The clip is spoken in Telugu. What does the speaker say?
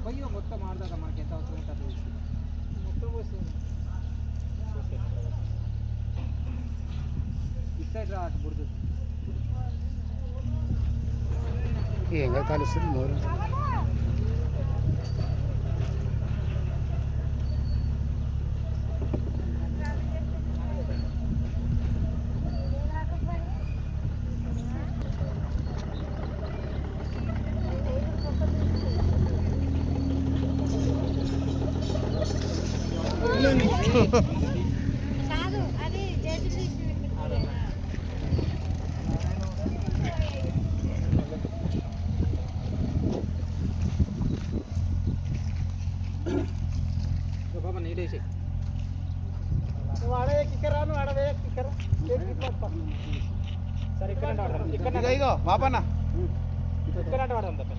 పోయి మొత్తం ఆడదాకా మనకి ఎంత అవసరం ఉంటుంది మొత్తం వస్తుంది ఇటు సైడ్ రా అటు బుడుతుంది ఏంగా కలుస్తుంది మోరు కాదు అది జేసీబీ బాబా నీడేసి నువ్వు ఆడే కిక్కరా నువ్వు ఆడవే కిక్కరా సరే ఇక్కడ ఇగో బాపన్న ఇక్కడ వాడదాం